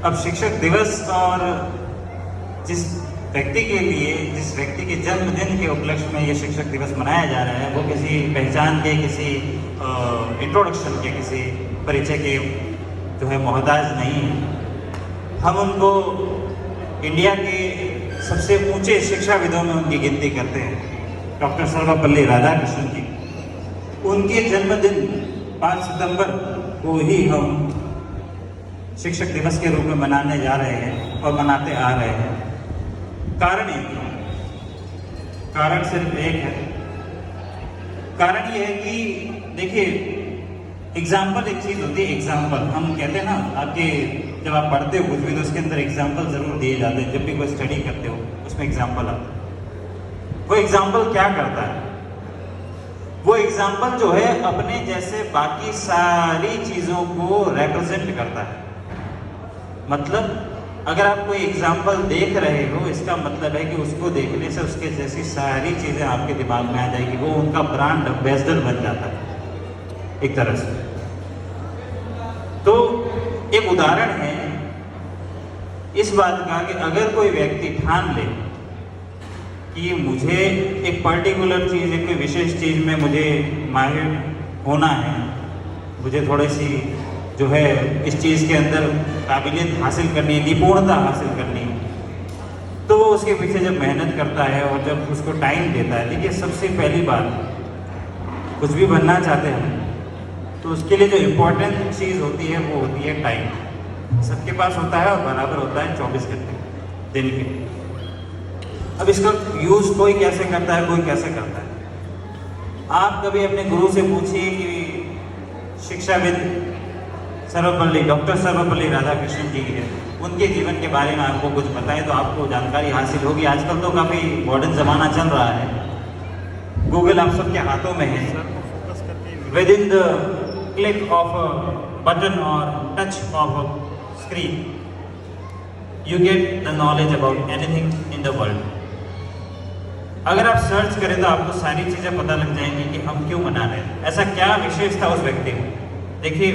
अब शिक्षक दिवस और जिस व्यक्ति के लिए, जिस व्यक्ति के जन्मदिन के उपलक्ष्य में ये शिक्षक दिवस मनाया जा रहा है, वो किसी पहचान के, किसी इंट्रोडक्शन के, किसी परिचय के जो है मोहताज नहीं है। हम उनको इंडिया के सबसे ऊंचे शिक्षाविदों में उनकी गिनती करते हैं, डॉक्टर सर्वपल्ली राधाकृष्णन जी। उनके जन्मदिन 5 सितंबर को ही हम शिक्षक दिवस के रूप में मनाने जा रहे हैं और मनाते आ रहे हैं। कारण एक है, कारण सिर्फ एक है। कारण ये है कि देखिए, एग्जाम्पल एक चीज होती है। एग्जाम्पल हम कहते हैं ना, आपके जब आप पढ़ते हो कुछ भी तो उसके अंदर एग्जाम्पल जरूर दिए जाते हैं। जब भी कोई स्टडी करते हो उसमें एग्जाम्पल आता है। वो एग्जाम्पल क्या करता है? वो एग्जाम्पल जो है अपने जैसे बाकी सारी चीजों को रिप्रेजेंट करता है। मतलब अगर आप कोई एग्जाम्पल देख रहे हो, इसका मतलब है कि उसको देखने से उसके जैसी सारी चीजें आपके दिमाग में आ जाएगी। वो उनका ब्रांड एम्बेसडर बन जाता है एक तरह से। तो एक उदाहरण है इस बात का कि अगर कोई व्यक्ति ठान ले कि मुझे एक पर्टिकुलर चीज़, एक विशेष चीज़ में मुझे माहिर होना है, मुझे थोड़ी सी जो है इस चीज़ के अंदर काबिलियत हासिल करनी है, निपुणता हासिल करनी है, तो वो उसके पीछे जब मेहनत करता है और जब उसको टाइम देता है। देखिए, सबसे पहली बात, कुछ भी बनना चाहते हैं तो उसके लिए जो इम्पोर्टेंट चीज़ होती है वो होती है टाइम। सबके पास होता है और बराबर होता है 24 घंटे दिन के। अब इसका यूज़ कोई कैसे करता है, कोई कैसे करता है। आप कभी अपने गुरु से पूछिए कि शिक्षाविद सर्वपल्ली, डॉक्टर सर्वपल्ली राधाकृष्णन जी है, उनके जीवन के बारे में आपको कुछ बताएं तो आपको जानकारी हासिल होगी। आजकल तो काफ़ी मॉडर्न ज़माना चल रहा है, गूगल आप सबके हाथों में है। Within the click of a button और touch of a screen you get the knowledge about anything in the world. अगर आप सर्च करें तो आपको सारी चीज़ें पता लग जाएंगी कि हम क्यों मना रहे हैं, ऐसा क्या विशेष था उस व्यक्ति में। देखिए,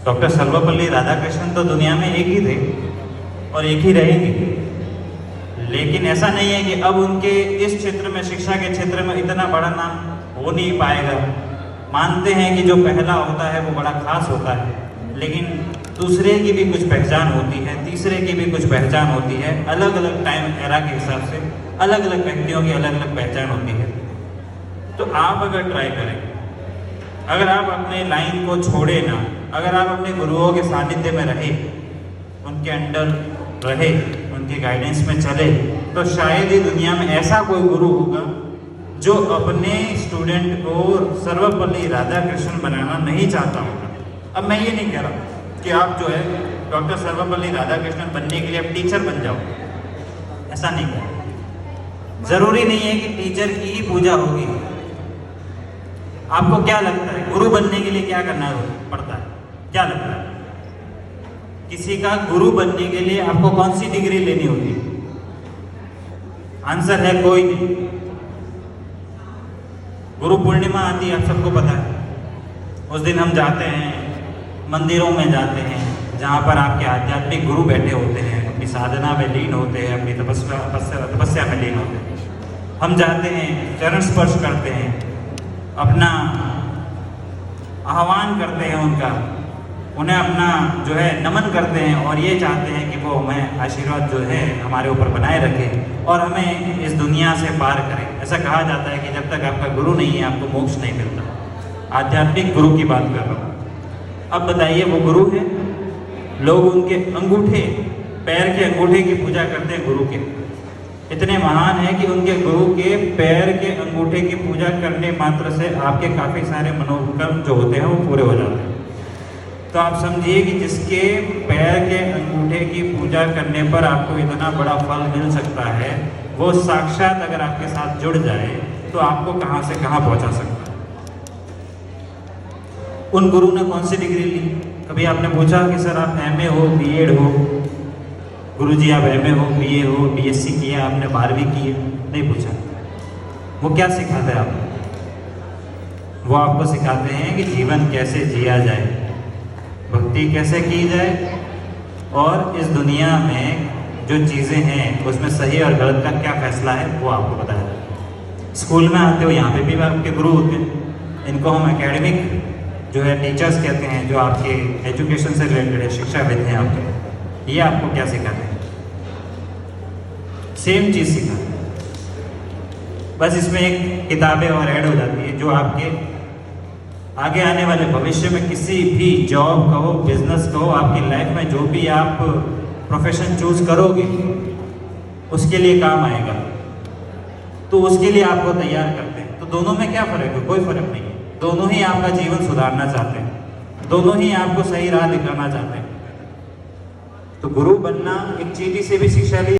डॉक्टर सर्वपल्ली राधाकृष्णन तो दुनिया में एक ही थे और एक ही रहेंगे, लेकिन ऐसा नहीं है कि अब उनके इस क्षेत्र में, शिक्षा के क्षेत्र में इतना बड़ा नाम हो नहीं पाएगा। मानते हैं कि जो पहला होता है वो बड़ा खास होता है, लेकिन दूसरे की भी कुछ पहचान होती है, तीसरे की भी कुछ पहचान होती है। अलग अलग टाइम एरा के हिसाब से अलग अलग व्यक्तियों की अलग अलग पहचान होती है। तो आप अगर ट्राई करें, अगर आप अपने लाइन को छोड़े ना, अगर आप अपने गुरुओं के सानिध्य में रहे, उनके अंडर रहे, उनके गाइडेंस में चले, तो शायद ही दुनिया में ऐसा कोई गुरु होगा जो अपने स्टूडेंट को सर्वपल्ली राधाकृष्णन बनाना नहीं चाहता होगा। अब मैं ये नहीं कह रहा कि आप जो है डॉक्टर सर्वपल्ली राधाकृष्णन बनने के लिए आप टीचर बन जाओ, ऐसा नहीं कह रहा। जरूरी नहीं है कि टीचर की ही पूजा होगी। आपको क्या लगता है गुरु बनने के लिए क्या करना पड़ता है? क्या लगता है? किसी का गुरु बनने के लिए आपको कौन सी डिग्री लेनी होती है? आंसर है कोई नहीं। गुरु पूर्णिमा आती है, आप सबको पता है। उस दिन हम जाते हैं, मंदिरों में जाते हैं जहाँ पर आपके आध्यात्मिक गुरु बैठे होते हैं, अपनी साधना में लीन होते हैं, अपनी तपस्या में लीन होते हैं। हम जाते हैं, चरण स्पर्श करते हैं, अपना आह्वान करते हैं उनका, उन्हें अपना जो है नमन करते हैं और ये चाहते हैं कि वो हमें आशीर्वाद जो है हमारे ऊपर बनाए रखे और हमें इस दुनिया से पार करें। ऐसा कहा जाता है कि जब तक आपका गुरु नहीं है आपको मोक्ष नहीं मिलता। आध्यात्मिक गुरु की बात कर रहा हूँ। अब बताइए, वो गुरु है, लोग उनके अंगूठे, पैर के अंगूठे की पूजा करते हैं गुरु के। इतने महान है कि उनके गुरु के पैर के अंगूठे की पूजा करने मात्र से आपके काफ़ी सारे मनोकाम जो होते हैं वो पूरे हो जाते हैं। तो आप समझिए कि जिसके पैर के अंगूठे की पूजा करने पर आपको इतना बड़ा फल मिल सकता है, वो साक्षात अगर आपके साथ जुड़ जाए तो आपको कहाँ से कहाँ पहुँचा सकता है। उन गुरु ने कौन सी डिग्री ली? कभी आपने पूछा कि सर आप MA हो, B.Ed हो? गुरुजी आप MA हो, BA हो, BSc किया, आपने 12वीं की है? नहीं पूछा। वो क्या सिखाते हैं आपको? वो आपको सिखाते हैं कि जीवन कैसे जिया जाए, भक्ति कैसे की जाए, और इस दुनिया में जो चीज़ें हैं उसमें सही और गलत का क्या फैसला है वो आपको बताया जाए। स्कूल में आते हो, यहाँ पे भी आपके गुरु होते हैं, इनको हम एकेडमिक जो है टीचर्स कहते हैं, जो आपके एजुकेशन से रिलेटेड है, शिक्षाविद हैं आपके। ये आपको क्या सिखाते हैं? सेम चीज़ सिखाते हैं, बस इसमें एक किताबें और ऐड हो जाती है जो आपके आगे आने वाले भविष्य में किसी भी जॉब कहो, बिजनेस कहो, आपकी लाइफ में जो भी आप प्रोफेशन चूज करोगे उसके लिए काम आएगा। तो उसके लिए आपको तैयार करते हैं। तो दोनों में क्या फ़र्क है? कोई फ़र्क नहीं है। दोनों ही आपका जीवन सुधारना चाहते हैं, दोनों ही आपको सही राह दिखाना चाहते हैं। तो गुरु बनना, एक चीटी से भी शिक्षा ली